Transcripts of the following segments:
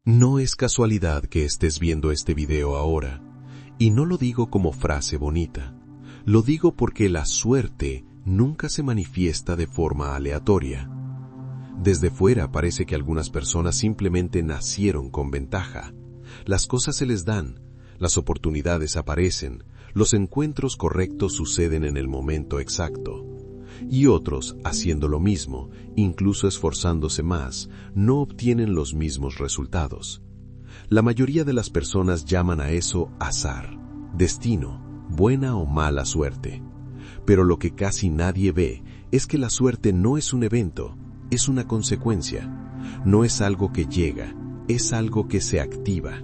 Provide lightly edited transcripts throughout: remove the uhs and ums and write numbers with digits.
No es casualidad que estés viendo este video ahora, y no lo digo como frase bonita, lo digo porque la suerte nunca se manifiesta de forma aleatoria. Desde fuera parece que algunas personas simplemente nacieron con ventaja. Las cosas se les dan, las oportunidades aparecen, los encuentros correctos suceden en el momento exacto. Y otros, haciendo lo mismo, incluso esforzándose más, no obtienen los mismos resultados. La mayoría de las personas llaman a eso azar, destino, buena o mala suerte. Pero lo que casi nadie ve es que la suerte no es un evento, es una consecuencia. No es algo que llega, es algo que se activa.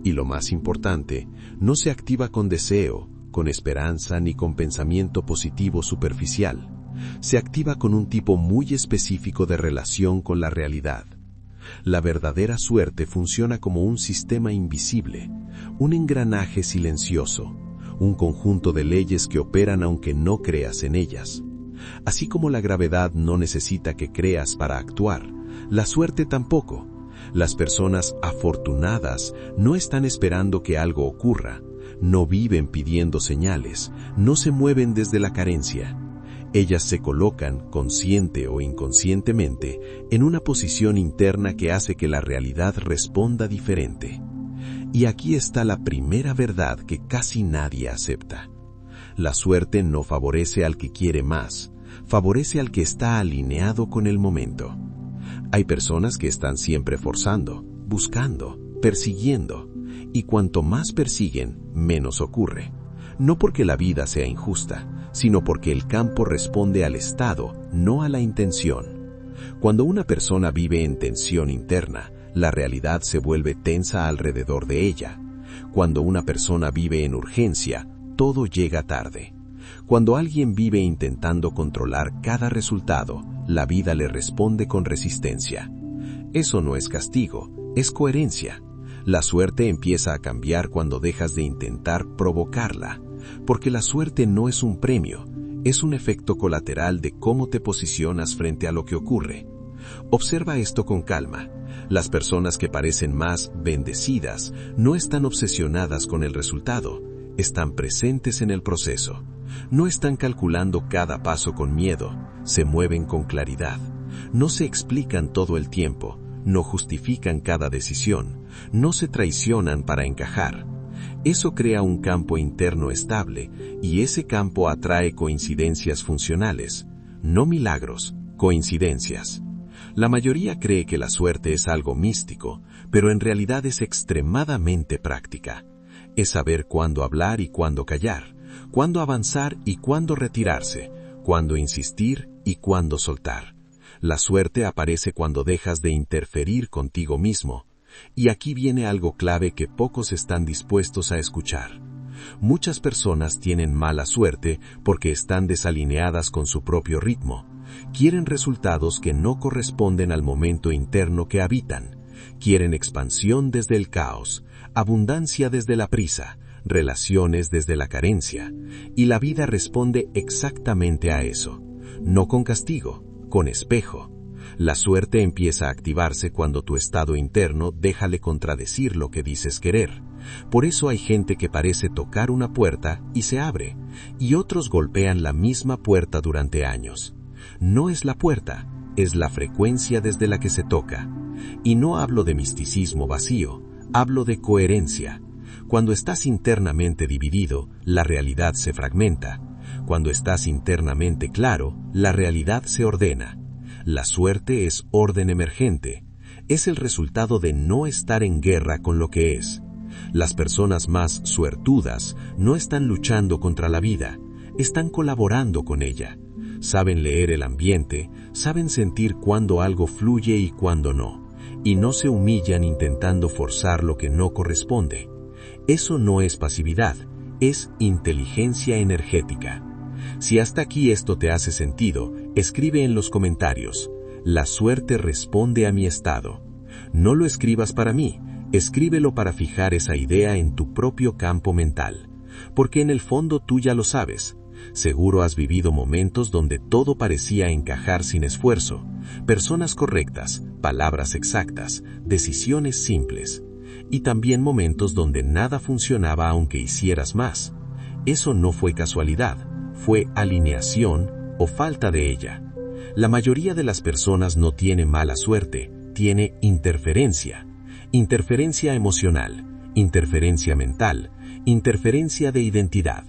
Y lo más importante, no se activa con deseo, con esperanza ni con pensamiento positivo superficial. Se activa con un tipo muy específico de relación con la realidad. La verdadera suerte funciona como un sistema invisible, un engranaje silencioso, un conjunto de leyes que operan aunque no creas en ellas. Así como la gravedad no necesita que creas para actuar, la suerte tampoco. Las personas afortunadas no están esperando que algo ocurra, no viven pidiendo señales, no se mueven desde la carencia. Ellas se colocan, consciente o inconscientemente, en una posición interna que hace que la realidad responda diferente. Y aquí está la primera verdad que casi nadie acepta. La suerte no favorece al que quiere más, favorece al que está alineado con el momento. Hay personas que están siempre forzando, buscando, persiguiendo, y cuanto más persiguen, menos ocurre. No porque la vida sea injusta, sino porque el campo responde al estado, no a la intención. Cuando una persona vive en tensión interna, la realidad se vuelve tensa alrededor de ella. Cuando una persona vive en urgencia, todo llega tarde. Cuando alguien vive intentando controlar cada resultado, la vida le responde con resistencia. Eso no es castigo, es coherencia. La suerte empieza a cambiar cuando dejas de intentar provocarla, porque la suerte no es un premio, es un efecto colateral de cómo te posicionas frente a lo que ocurre. Observa esto con calma. Las personas que parecen más bendecidas no están obsesionadas con el resultado, están presentes en el proceso. No están calculando cada paso con miedo, se mueven con claridad. No se explican todo el tiempo, no justifican cada decisión, no se traicionan para encajar. Eso crea un campo interno estable y ese campo atrae coincidencias funcionales, no milagros, coincidencias. La mayoría cree que la suerte es algo místico, pero en realidad es extremadamente práctica. Es saber cuándo hablar y cuándo callar, cuándo avanzar y cuándo retirarse, cuándo insistir y cuándo soltar. La suerte aparece cuando dejas de interferir contigo mismo. Y aquí viene algo clave que pocos están dispuestos a escuchar. Muchas personas tienen mala suerte porque están desalineadas con su propio ritmo. Quieren resultados que no corresponden al momento interno que habitan. Quieren expansión desde el caos, abundancia desde la prisa, relaciones desde la carencia. Y la vida responde exactamente a eso. No con castigo, con espejo. La suerte empieza a activarse cuando tu estado interno deja de contradecir lo que dices querer. Por eso hay gente que parece tocar una puerta y se abre, y otros golpean la misma puerta durante años. No es la puerta, es la frecuencia desde la que se toca. Y no hablo de misticismo vacío, hablo de coherencia. Cuando estás internamente dividido, la realidad se fragmenta. Cuando estás internamente claro, la realidad se ordena. La suerte es orden emergente, es el resultado de no estar en guerra con lo que es. Las personas más suertudas no están luchando contra la vida, están colaborando con ella. Saben leer el ambiente, saben sentir cuándo algo fluye y cuándo no, y no se humillan intentando forzar lo que no corresponde. Eso no es pasividad, es inteligencia energética. Si hasta aquí esto te hace sentido, escribe en los comentarios: la suerte responde a mi estado. No lo escribas para mí, escríbelo para fijar esa idea en tu propio campo mental. Porque en el fondo tú ya lo sabes. Seguro has vivido momentos donde todo parecía encajar sin esfuerzo, Personas correctas, palabras exactas, decisiones simples. Y también momentos donde nada funcionaba aunque hicieras más. Eso no fue casualidad, fue alineación o falta de ella. La mayoría de las personas no tiene mala suerte, tiene interferencia. Interferencia emocional, interferencia mental, interferencia de identidad.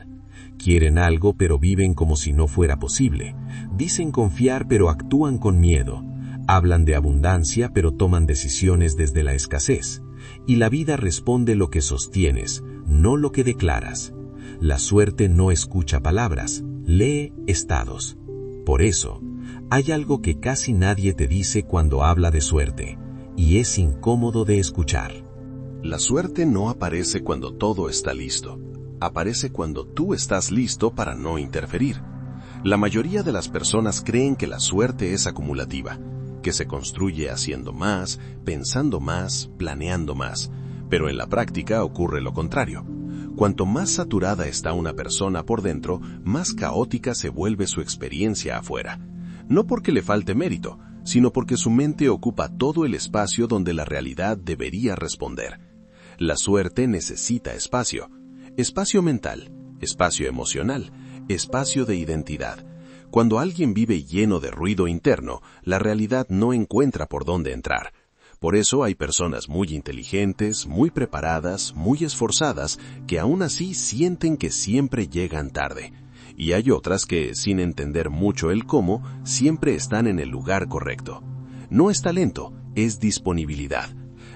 Quieren algo pero viven como si no fuera posible. Dicen confiar pero actúan con miedo. Hablan de abundancia pero toman decisiones desde la escasez. Y la vida responde lo que sostienes, no lo que declaras. La suerte no escucha palabras, lee estados. Por eso, hay algo que casi nadie te dice cuando habla de suerte, y es incómodo de escuchar. La suerte no aparece cuando todo está listo. Aparece cuando tú estás listo para no interferir. La mayoría de las personas creen que la suerte es acumulativa, que se construye haciendo más, pensando más, planeando más, pero en la práctica ocurre lo contrario. Cuanto más saturada está una persona por dentro, más caótica se vuelve su experiencia afuera. No porque le falte mérito, sino porque su mente ocupa todo el espacio donde la realidad debería responder. La suerte necesita espacio. Espacio mental, espacio emocional, espacio de identidad. Cuando alguien vive lleno de ruido interno, la realidad no encuentra por dónde entrar. Por eso hay personas muy inteligentes, muy preparadas, muy esforzadas, que aún así sienten que siempre llegan tarde. Y hay otras que, sin entender mucho el cómo, siempre están en el lugar correcto. No es talento, es disponibilidad.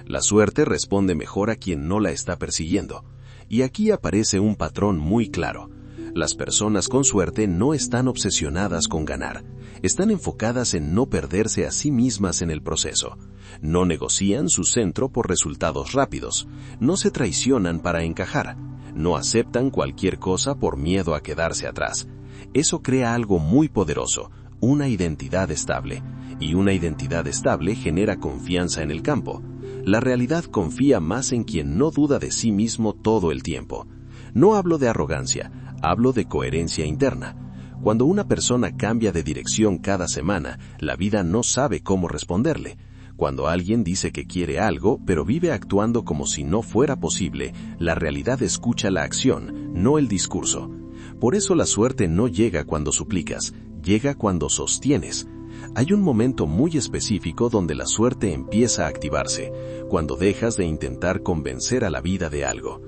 La suerte responde mejor a quien no la está persiguiendo. Y aquí aparece un patrón muy claro. Las personas con suerte no están obsesionadas con ganar. Están enfocadas en no perderse a sí mismas en el proceso. No negocian su centro por resultados rápidos. No se traicionan para encajar. No aceptan cualquier cosa por miedo a quedarse atrás. Eso crea algo muy poderoso, una identidad estable. Y una identidad estable genera confianza en el campo. La realidad confía más en quien no duda de sí mismo todo el tiempo. No hablo de arrogancia, hablo de coherencia interna. Cuando una persona cambia de dirección cada semana, la vida no sabe cómo responderle. Cuando alguien dice que quiere algo, pero vive actuando como si no fuera posible, la realidad escucha la acción, no el discurso. Por eso la suerte no llega cuando suplicas, llega cuando sostienes. Hay un momento muy específico donde la suerte empieza a activarse, cuando dejas de intentar convencer a la vida de algo.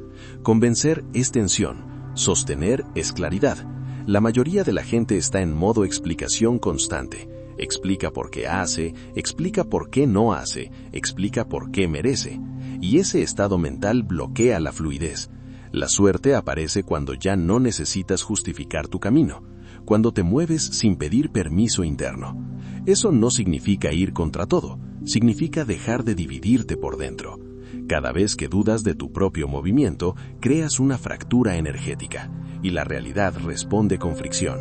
Convencer es tensión, sostener es claridad. La mayoría de la gente está en modo explicación constante. Explica por qué hace, explica por qué no hace, explica por qué merece. Y ese estado mental bloquea la fluidez. La suerte aparece cuando ya no necesitas justificar tu camino, cuando te mueves sin pedir permiso interno. Eso no significa ir contra todo, significa dejar de dividirte por dentro. Cada vez que dudas de tu propio movimiento, creas una fractura energética, y la realidad responde con fricción.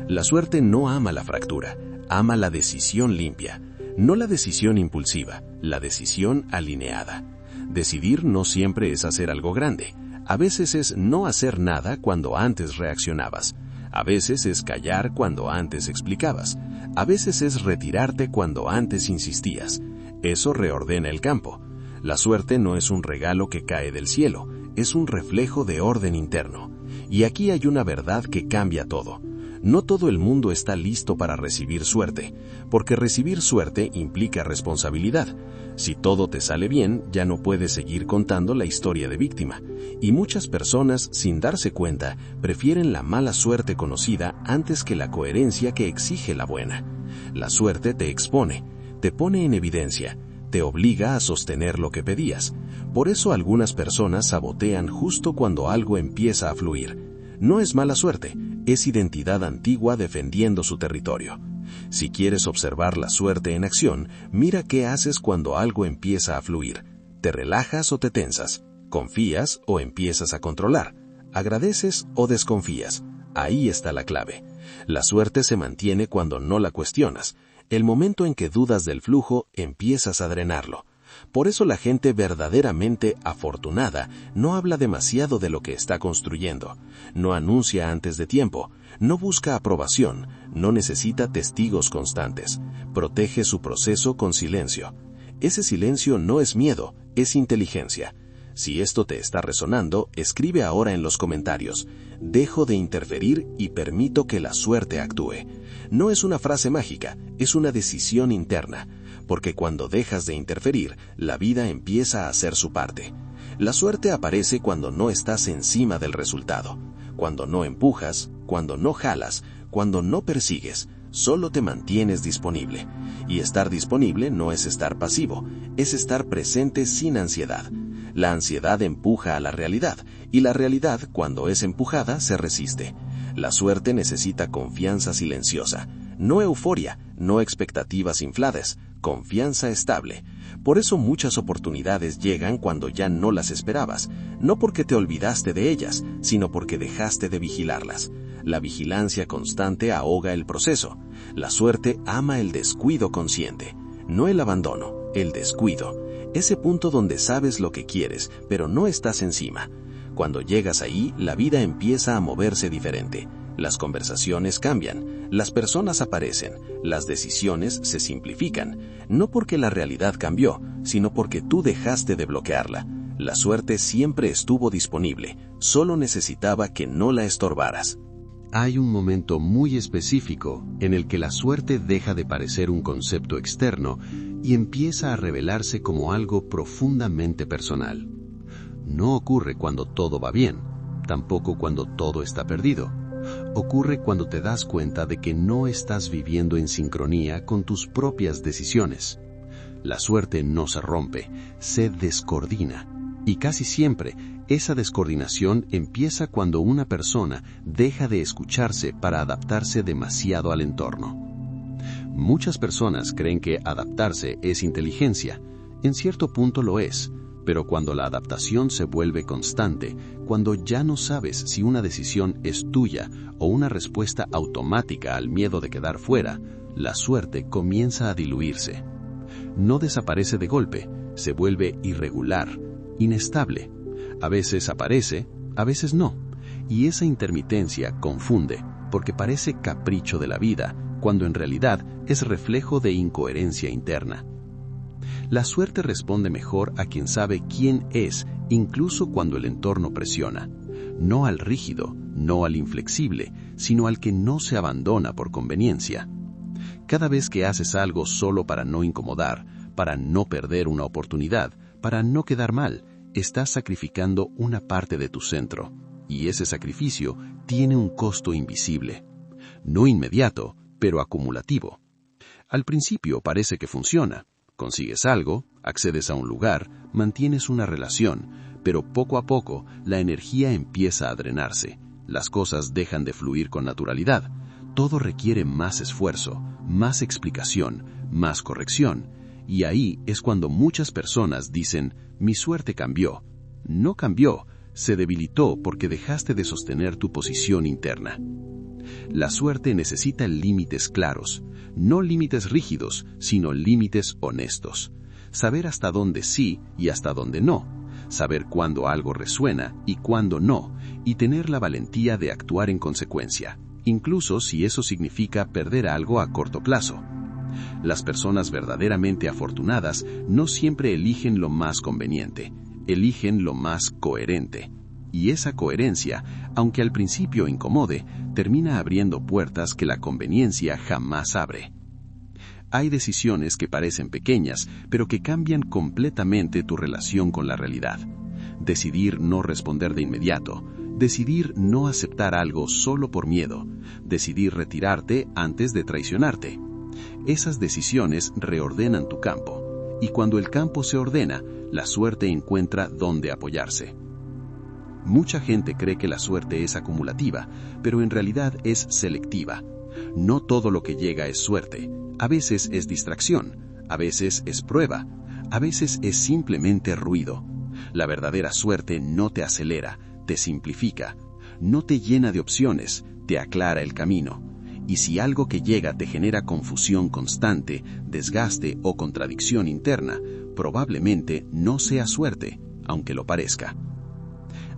La suerte no ama la fractura, ama la decisión limpia, no la decisión impulsiva, la decisión alineada. Decidir no siempre es hacer algo grande, a veces es no hacer nada cuando antes reaccionabas, a veces es callar cuando antes explicabas, a veces es retirarte cuando antes insistías. Eso reordena el campo. La suerte no es un regalo que cae del cielo, es un reflejo de orden interno. Y aquí hay una verdad que cambia todo. No todo el mundo está listo para recibir suerte, porque recibir suerte implica responsabilidad. Si todo te sale bien, ya no puedes seguir contando la historia de víctima. Y muchas personas, sin darse cuenta, prefieren la mala suerte conocida antes que la coherencia que exige la buena. La suerte te expone, te pone en evidencia, te obliga a sostener lo que pedías. Por eso algunas personas sabotean justo cuando algo empieza a fluir. No es mala suerte, es identidad antigua defendiendo su territorio. Si quieres observar la suerte en acción, mira qué haces cuando algo empieza a fluir. ¿Te relajas o te tensas? ¿Confías o empiezas a controlar? ¿Agradeces o desconfías? Ahí está la clave. La suerte se mantiene cuando no la cuestionas. El momento en que dudas del flujo, empiezas a drenarlo. Por eso la gente verdaderamente afortunada no habla demasiado de lo que está construyendo, no anuncia antes de tiempo, no busca aprobación, no necesita testigos constantes, protege su proceso con silencio. Ese silencio no es miedo, es inteligencia. Si esto te está resonando, escribe ahora en los comentarios: dejo de interferir y permito que la suerte actúe. No es una frase mágica, es una decisión interna, porque cuando dejas de interferir, la vida empieza a hacer su parte. La suerte aparece cuando no estás encima del resultado, cuando no empujas, cuando no jalas, cuando no persigues, solo te mantienes disponible. Y estar disponible no es estar pasivo, es estar presente sin ansiedad. La ansiedad empuja a la realidad, y la realidad, cuando es empujada, se resiste. La suerte necesita confianza silenciosa, no euforia, no expectativas infladas, confianza estable. Por eso muchas oportunidades llegan cuando ya no las esperabas, no porque te olvidaste de ellas, sino porque dejaste de vigilarlas. La vigilancia constante ahoga el proceso. La suerte ama el descuido consciente, no el abandono, el descuido. Ese punto donde sabes lo que quieres, pero no estás encima. Cuando llegas ahí, la vida empieza a moverse diferente. Las conversaciones cambian, las personas aparecen, las decisiones se simplifican, no porque la realidad cambió, sino porque tú dejaste de bloquearla. La suerte siempre estuvo disponible, solo necesitaba que no la estorbaras. Hay un momento muy específico en el que la suerte deja de parecer un concepto externo y empieza a revelarse como algo profundamente personal. No ocurre cuando todo va bien, tampoco cuando todo está perdido. Ocurre cuando te das cuenta de que no estás viviendo en sincronía con tus propias decisiones. La suerte no se rompe, se descoordina. Y casi siempre, esa descoordinación empieza cuando una persona deja de escucharse para adaptarse demasiado al entorno. Muchas personas creen que adaptarse es inteligencia. En cierto punto lo es, pero cuando la adaptación se vuelve constante, cuando ya no sabes si una decisión es tuya o una respuesta automática al miedo de quedar fuera, la suerte comienza a diluirse. No desaparece de golpe, se vuelve irregular, inestable. A veces aparece, a veces no. Y esa intermitencia confunde, porque parece capricho de la vida, cuando en realidad es reflejo de incoherencia interna. La suerte responde mejor a quien sabe quién es, incluso cuando el entorno presiona. No al rígido, no al inflexible, sino al que no se abandona por conveniencia. Cada vez que haces algo solo para no incomodar, para no perder una oportunidad, para no quedar mal, estás sacrificando una parte de tu centro, y ese sacrificio tiene un costo invisible. No inmediato, pero acumulativo. Al principio parece que funciona. Consigues algo, accedes a un lugar, mantienes una relación, pero poco a poco la energía empieza a drenarse. Las cosas dejan de fluir con naturalidad. Todo requiere más esfuerzo, más explicación, más corrección. Y ahí es cuando muchas personas dicen: mi suerte cambió. No cambió, se debilitó porque dejaste de sostener tu posición interna. La suerte necesita límites claros, no límites rígidos, sino límites honestos. Saber hasta dónde sí y hasta dónde no. Saber cuándo algo resuena y cuándo no, y tener la valentía de actuar en consecuencia, incluso si eso significa perder algo a corto plazo. Las personas verdaderamente afortunadas no siempre eligen lo más conveniente, eligen lo más coherente. Y esa coherencia, aunque al principio incomode, termina abriendo puertas que la conveniencia jamás abre. Hay decisiones que parecen pequeñas, pero que cambian completamente tu relación con la realidad. Decidir no responder de inmediato, decidir no aceptar algo solo por miedo, decidir retirarte antes de traicionarte. Esas decisiones reordenan tu campo, y cuando el campo se ordena, la suerte encuentra dónde apoyarse. Mucha gente cree que la suerte es acumulativa, pero en realidad es selectiva. No todo lo que llega es suerte. A veces es distracción, a veces es prueba, a veces es simplemente ruido. La verdadera suerte no te acelera, te simplifica, no te llena de opciones, te aclara el camino. Y si algo que llega te genera confusión constante, desgaste o contradicción interna, probablemente no sea suerte, aunque lo parezca.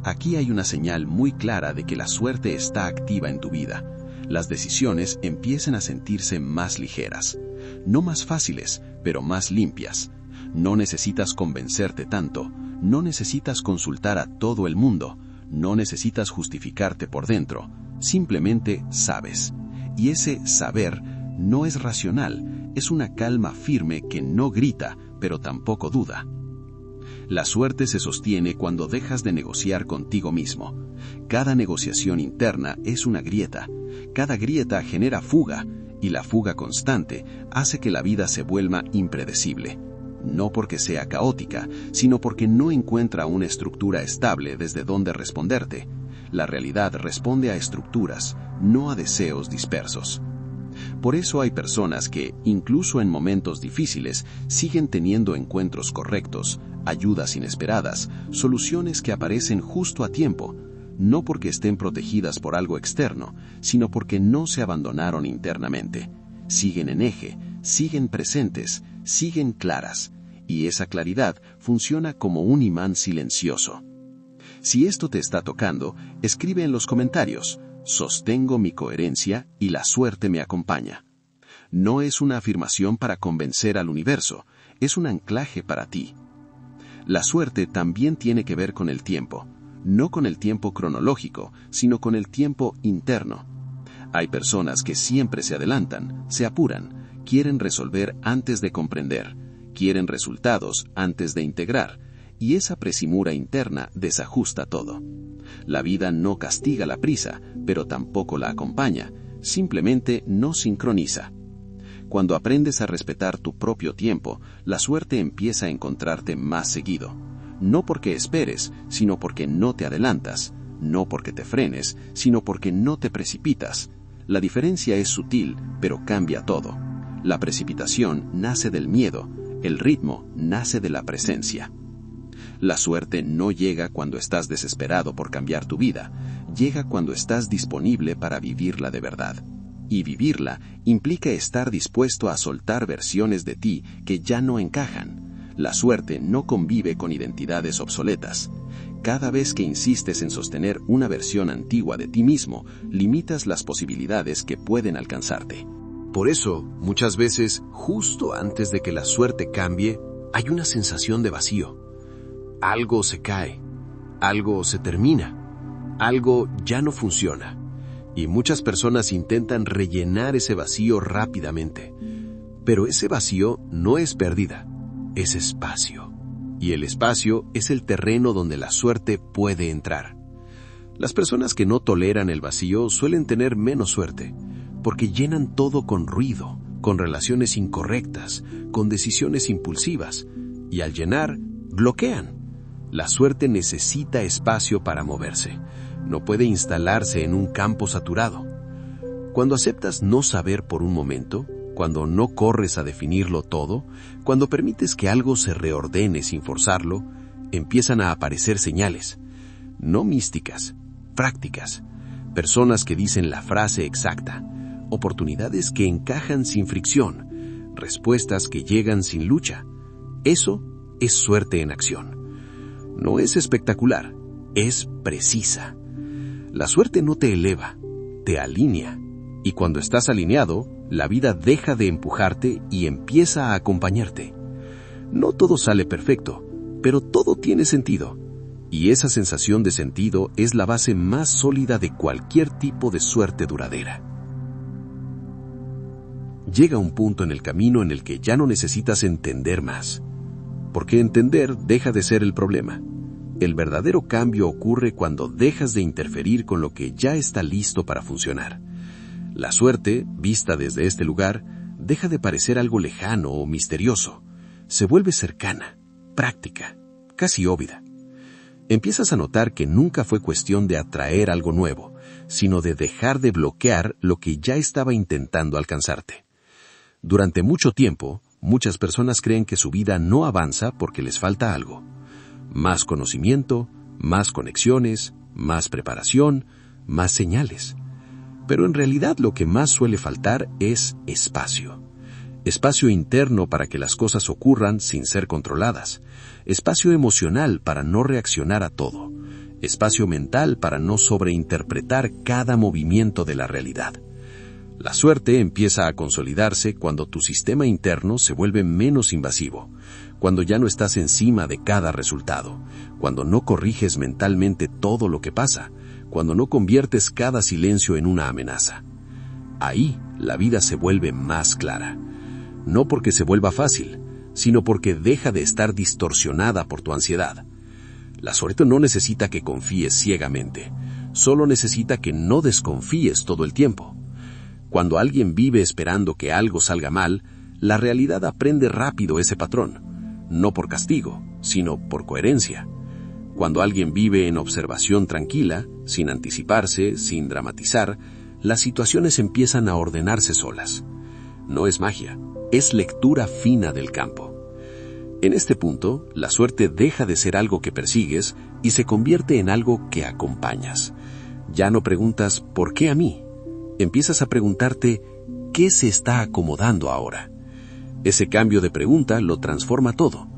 Aquí hay una señal muy clara de que la suerte está activa en tu vida. Las decisiones empiezan a sentirse más ligeras, no más fáciles, pero más limpias. No necesitas convencerte tanto, no necesitas consultar a todo el mundo, no necesitas justificarte por dentro, simplemente sabes. Y ese saber no es racional, es una calma firme que no grita, pero tampoco duda. La suerte se sostiene cuando dejas de negociar contigo mismo. Cada negociación interna es una grieta. Cada grieta genera fuga, y la fuga constante hace que la vida se vuelva impredecible. No porque sea caótica, sino porque no encuentra una estructura estable desde donde responderte. La realidad responde a estructuras, no a deseos dispersos. Por eso hay personas que, incluso en momentos difíciles, siguen teniendo encuentros correctos, ayudas inesperadas, soluciones que aparecen justo a tiempo, no porque estén protegidas por algo externo, sino porque no se abandonaron internamente. Siguen en eje, siguen presentes, siguen claras, y esa claridad funciona como un imán silencioso. Si esto te está tocando, escribe en los comentarios: sostengo mi coherencia y la suerte me acompaña. No es una afirmación para convencer al universo, es un anclaje para ti. La suerte también tiene que ver con el tiempo, no con el tiempo cronológico, sino con el tiempo interno. Hay personas que siempre se adelantan, se apuran, quieren resolver antes de comprender, quieren resultados antes de integrar, y esa premura interna desajusta todo. La vida no castiga la prisa, pero tampoco la acompaña, simplemente no sincroniza. Cuando aprendes a respetar tu propio tiempo, la suerte empieza a encontrarte más seguido. No porque esperes, sino porque no te adelantas, no porque te frenes, sino porque no te precipitas. La diferencia es sutil, pero cambia todo. La precipitación nace del miedo, el ritmo nace de la presencia. La suerte no llega cuando estás desesperado por cambiar tu vida, llega cuando estás disponible para vivirla de verdad. Y vivirla implica estar dispuesto a soltar versiones de ti que ya no encajan. La suerte no convive con identidades obsoletas. Cada vez que insistes en sostener una versión antigua de ti mismo, limitas las posibilidades que pueden alcanzarte. Por eso, muchas veces, justo antes de que la suerte cambie, hay una sensación de vacío. Algo se cae, algo se termina, algo ya no funciona. Y muchas personas intentan rellenar ese vacío rápidamente. Pero ese vacío no es pérdida, es espacio. Y el espacio es el terreno donde la suerte puede entrar. Las personas que no toleran el vacío suelen tener menos suerte, porque llenan todo con ruido, con relaciones incorrectas, con decisiones impulsivas, y al llenar, bloquean. La suerte necesita espacio para moverse. No puede instalarse en un campo saturado. Cuando aceptas no saber por un momento, cuando no corres a definirlo todo, cuando permites que algo se reordene sin forzarlo, empiezan a aparecer señales, no místicas, prácticas, personas que dicen la frase exacta, oportunidades que encajan sin fricción, respuestas que llegan sin lucha. Eso es suerte en acción. No es espectacular, es precisa. La suerte no te eleva, te alinea. Y cuando estás alineado, la vida deja de empujarte y empieza a acompañarte. No todo sale perfecto, pero todo tiene sentido. Y esa sensación de sentido es la base más sólida de cualquier tipo de suerte duradera. Llega un punto en el camino en el que ya no necesitas entender más. Porque entender deja de ser el problema. El verdadero cambio ocurre cuando dejas de interferir con lo que ya está listo para funcionar. La suerte, vista desde este lugar, deja de parecer algo lejano o misterioso. Se vuelve cercana, práctica, casi obvia. Empiezas a notar que nunca fue cuestión de atraer algo nuevo, sino de dejar de bloquear lo que ya estaba intentando alcanzarte. Durante mucho tiempo, muchas personas creen que su vida no avanza porque les falta algo. Más conocimiento, más conexiones, más preparación, más señales. Pero en realidad lo que más suele faltar es espacio. Espacio interno para que las cosas ocurran sin ser controladas. Espacio emocional para no reaccionar a todo. Espacio mental para no sobreinterpretar cada movimiento de la realidad. La suerte empieza a consolidarse cuando tu sistema interno se vuelve menos invasivo, cuando ya no estás encima de cada resultado, cuando no corriges mentalmente todo lo que pasa, cuando no conviertes cada silencio en una amenaza. Ahí la vida se vuelve más clara. No porque se vuelva fácil, sino porque deja de estar distorsionada por tu ansiedad. La suerte no necesita que confíes ciegamente, solo necesita que no desconfíes todo el tiempo. Cuando alguien vive esperando que algo salga mal, la realidad aprende rápido ese patrón, no por castigo, sino por coherencia. Cuando alguien vive en observación tranquila, sin anticiparse, sin dramatizar, las situaciones empiezan a ordenarse solas. No es magia, es lectura fina del campo. En este punto, la suerte deja de ser algo que persigues y se convierte en algo que acompañas. Ya no preguntas ¿por qué a mí? Empiezas a preguntarte ¿qué se está acomodando ahora? Ese cambio de pregunta lo transforma todo,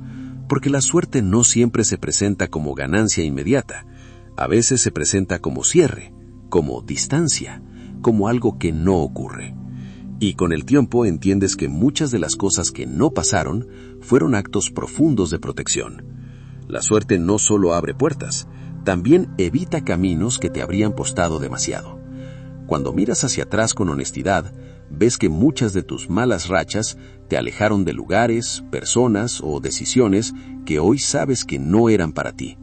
porque la suerte no siempre se presenta como ganancia inmediata. A veces se presenta como cierre, como distancia, como algo que no ocurre. Y con el tiempo entiendes que muchas de las cosas que no pasaron fueron actos profundos de protección. La suerte no solo abre puertas, también evita caminos que te habrían costado demasiado. Cuando miras hacia atrás con honestidad, ves que muchas de tus malas rachas te alejaron de lugares, personas o decisiones que hoy sabes que no eran para ti.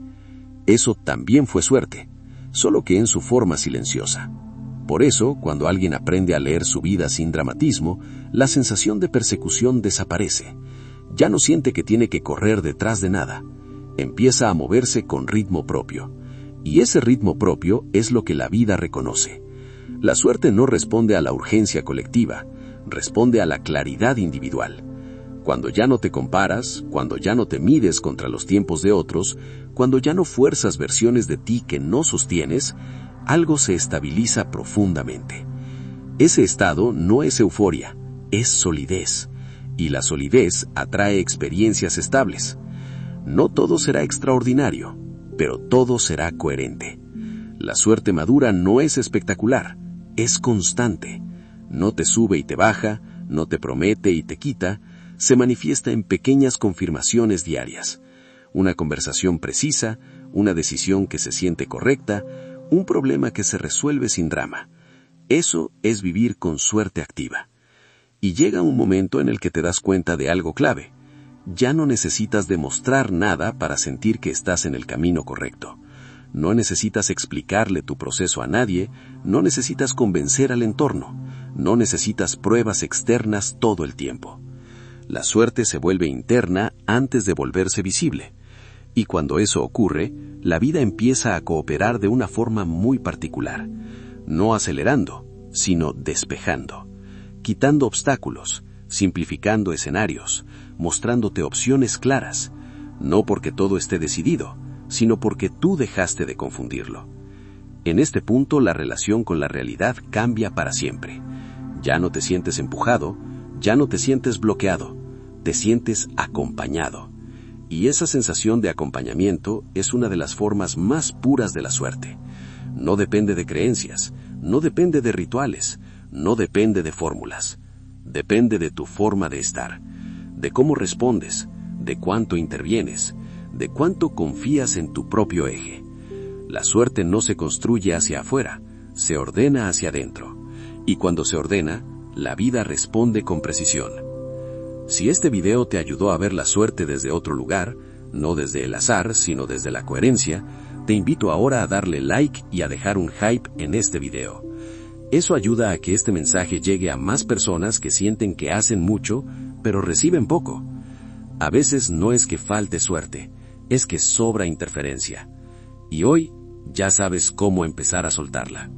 Eso también fue suerte, solo que en su forma silenciosa. Por eso, cuando alguien aprende a leer su vida sin dramatismo, la sensación de persecución desaparece. Ya no siente que tiene que correr detrás de nada. Empieza a moverse con ritmo propio. Y ese ritmo propio es lo que la vida reconoce. La suerte no responde a la urgencia colectiva, responde a la claridad individual. Cuando ya no te comparas, cuando ya no te mides contra los tiempos de otros, cuando ya no fuerzas versiones de ti que no sostienes, algo se estabiliza profundamente. Ese estado no es euforia, es solidez, y la solidez atrae experiencias estables. No todo será extraordinario, pero todo será coherente. La suerte madura no es espectacular, es constante. No te sube y te baja, no te promete y te quita, se manifiesta en pequeñas confirmaciones diarias. Una conversación precisa, una decisión que se siente correcta, un problema que se resuelve sin drama. Eso es vivir con suerte activa. Y llega un momento en el que te das cuenta de algo clave. Ya no necesitas demostrar nada para sentir que estás en el camino correcto. No necesitas explicarle tu proceso a nadie, no necesitas convencer al entorno, no necesitas pruebas externas todo el tiempo. La suerte se vuelve interna antes de volverse visible. Y cuando eso ocurre, la vida empieza a cooperar de una forma muy particular, no acelerando, sino despejando, quitando obstáculos, simplificando escenarios, mostrándote opciones claras, no porque todo esté decidido, sino porque tú dejaste de confundirlo. En este punto la relación con la realidad cambia para siempre. Ya no te sientes empujado, ya no te sientes bloqueado, te sientes acompañado. Y esa sensación de acompañamiento es una de las formas más puras de la suerte. No depende de creencias, no depende de rituales, no depende de fórmulas. Depende de tu forma de estar, de cómo respondes, de cuánto intervienes, de cuánto confías en tu propio eje. La suerte no se construye hacia afuera, se ordena hacia adentro. Y cuando se ordena, la vida responde con precisión. Si este video te ayudó a ver la suerte desde otro lugar, no desde el azar, sino desde la coherencia, te invito ahora a darle like y a dejar un hype en este video. Eso ayuda a que este mensaje llegue a más personas que sienten que hacen mucho, pero reciben poco. A veces no es que falte suerte, es que sobra interferencia. Y hoy ya sabes cómo empezar a soltarla.